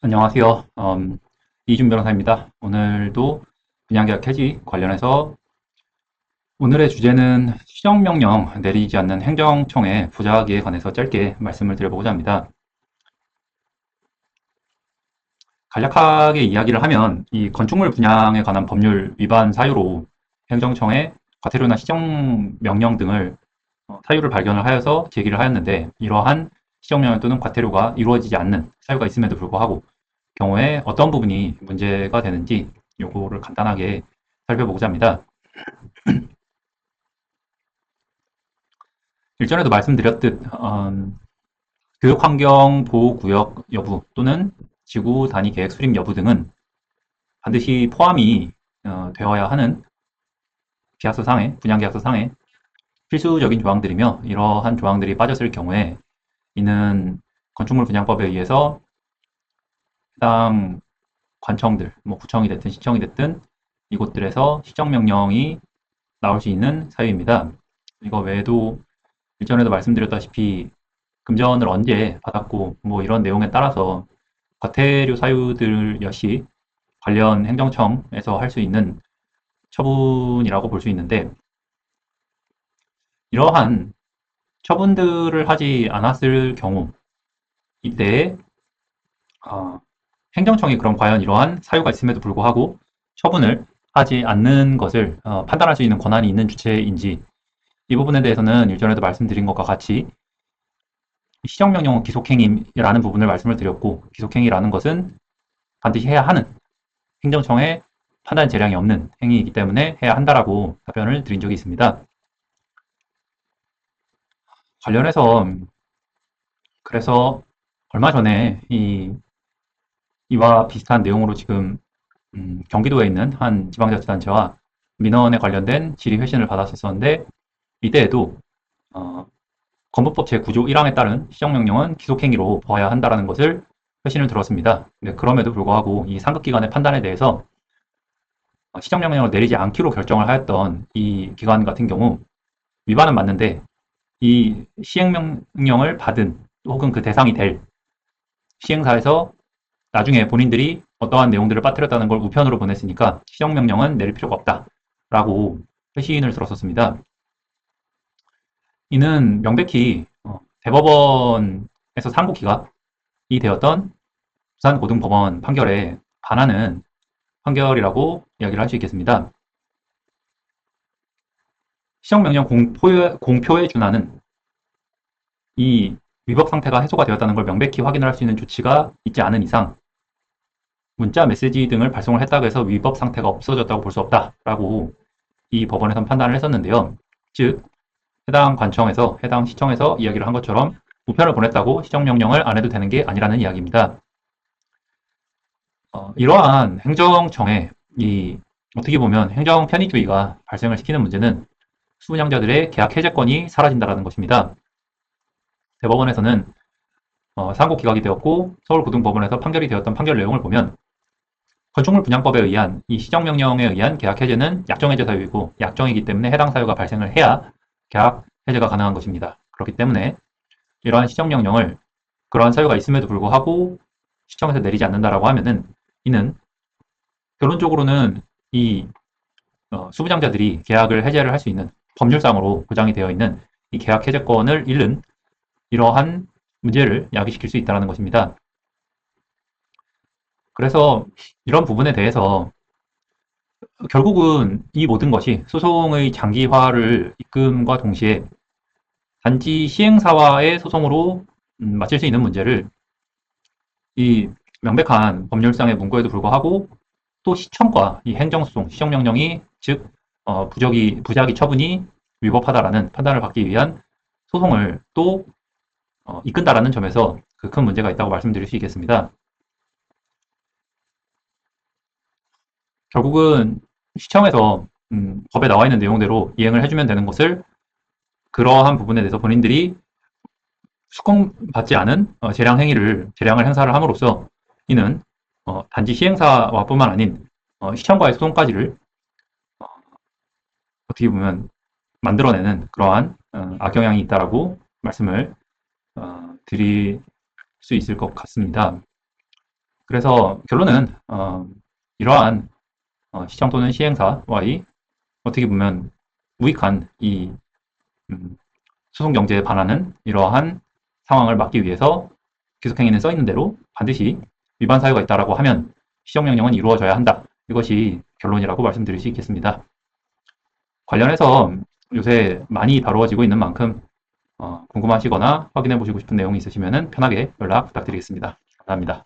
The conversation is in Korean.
안녕하세요. 이준 변호사입니다. 오늘도 분양계약 해지 관련해서 오늘의 주제는 시정명령 내리지 않는 행정청의 부작위에 관해서 짧게 말씀을 드려보고자 합니다. 간략하게 이야기를 하면 이 건축물 분양에 관한 법률 위반 사유로 행정청에 과태료나 시정명령 등을 사유를 발견을 하여서 제기를 하였는데 이러한 시정명령 또는 과태료가 이루어지지 않는 사유가 있음에도 불구하고 경우에 어떤 부분이 문제가 되는지 요거를 간단하게 살펴보고자 합니다. 일전에도 말씀드렸듯 교육환경보호구역 여부 또는 지구 단위 계획 수립 여부 등은 반드시 포함이 되어야 하는 계약서상에 분양계약서상에 필수적인 조항들이며 이러한 조항들이 빠졌을 경우에 이는 건축물 분양법에 의해서 해당 관청들, 뭐 구청이 됐든 시청이 됐든 이곳들에서 시정명령이 나올 수 있는 사유입니다. 이거 외에도 일전에도 말씀드렸다시피 금전을 언제 받았고 뭐 이런 내용에 따라서 과태료 사유들 역시 관련 행정청에서 할 수 있는 처분이라고 볼 수 있는데 이러한 처분들을 하지 않았을 경우 이때 행정청이 그럼 과연 이러한 사유가 있음에도 불구하고 처분을 하지 않는 것을 판단할 수 있는 권한이 있는 주체인지 이 부분에 대해서는 일전에도 말씀드린 것과 같이 시정명령은 기속행위라는 부분을 말씀을 드렸고 기속행위라는 것은 반드시 해야 하는 행정청의 판단 재량이 없는 행위이기 때문에 해야 한다라고 답변을 드린 적이 있습니다. 관련해서 그래서 얼마 전에 이와 비슷한 내용으로 지금 경기도에 있는 한 지방자치단체와 민원에 관련된 질의 회신을 받았었는데 이때에도 건보법 제9조 1항에 따른 시정명령은 기속행위로 봐야 한다는 것을 회신을 들었습니다. 그럼에도 불구하고 이 상급기관의 판단에 대해서 시정명령을 내리지 않기로 결정을 하였던 이 기관 같은 경우 위반은 맞는데 이 시행명령을 받은 혹은 그 대상이 될 시행사에서 나중에 본인들이 어떠한 내용들을 빠뜨렸다는 걸 우편으로 보냈으니까 시정명령은 내릴 필요가 없다라고 회신을 들었었습니다. 이는 명백히 대법원에서 상고기각이 되었던 부산고등법원 판결에 반하는 판결이라고 이야기를 할 수 있겠습니다. 시정명령 공표에 준하는 이 위법 상태가 해소가 되었다는 걸 명백히 확인을 할 수 있는 조치가 있지 않은 이상 문자, 메시지 등을 발송을 했다고 해서 위법 상태가 없어졌다고 볼 수 없다라고 이 법원에선 판단을 했었는데요. 즉 해당 관청에서 해당 시청에서 이야기를 한 것처럼 우편을 보냈다고 시정명령을 안 해도 되는 게 아니라는 이야기입니다. 이러한 행정청의 어떻게 보면 행정 편의주의가 발생을 시키는 문제는 수분양자들의 계약 해제권이 사라진다는 것입니다. 대법원에서는 상고 기각이 되었고 서울고등법원에서 판결이 되었던 판결 내용을 보면 건축물 분양법에 의한 이 시정명령에 의한 계약 해제는 약정해제 사유이고 약정이기 때문에 해당 사유가 발생을 해야 계약 해제가 가능한 것입니다. 그렇기 때문에 이러한 시정명령을 그러한 사유가 있음에도 불구하고 시청에서 내리지 않는다라고 하면은 이는 결론적으로는 이 수부장자들이 계약을 해제를 할 수 있는 법률상으로 보장이 되어 있는 이 계약 해제권을 잃는 이러한 문제를 야기시킬 수 있다는 것입니다. 그래서 이런 부분에 대해서 결국은 이 모든 것이 소송의 장기화를 이끔과 동시에 단지 시행사와의 소송으로 마칠 수 있는 문제를 이 명백한 법률상의 문구에도 불구하고 또 시청과 이 행정소송, 시정명령이 즉 부작위 처분이 위법하다라는 판단을 받기 위한 소송을 또 이끈다라는 점에서 그 큰 문제가 있다고 말씀드릴 수 있겠습니다. 결국은 시청에서 법에 나와 있는 내용대로 이행을 해주면 되는 것을 그러한 부분에 대해서 본인들이 수긍받지 않은 재량을 행사를 함으로써 이는 단지 시행사와 뿐만 아닌 시청과의 소송까지를 어떻게 보면 만들어내는 그러한 악영향이 있다라고 말씀을 드릴 수 있을 것 같습니다. 그래서 결론은 이러한 시청 또는 시행사와의 어떻게 보면 무익한 이 음, 소송 경제에 반하는 이러한 상황을 막기 위해서 기속행위는 써 있는 대로 반드시 위반 사유가 있다라고 하면 시정명령은 이루어져야 한다. 이것이 결론이라고 말씀드릴 수 있겠습니다. 관련해서 요새 많이 다루어지고 있는 만큼 궁금하시거나 확인해 보시고 싶은 내용이 있으시면 편하게 연락 부탁드리겠습니다. 감사합니다.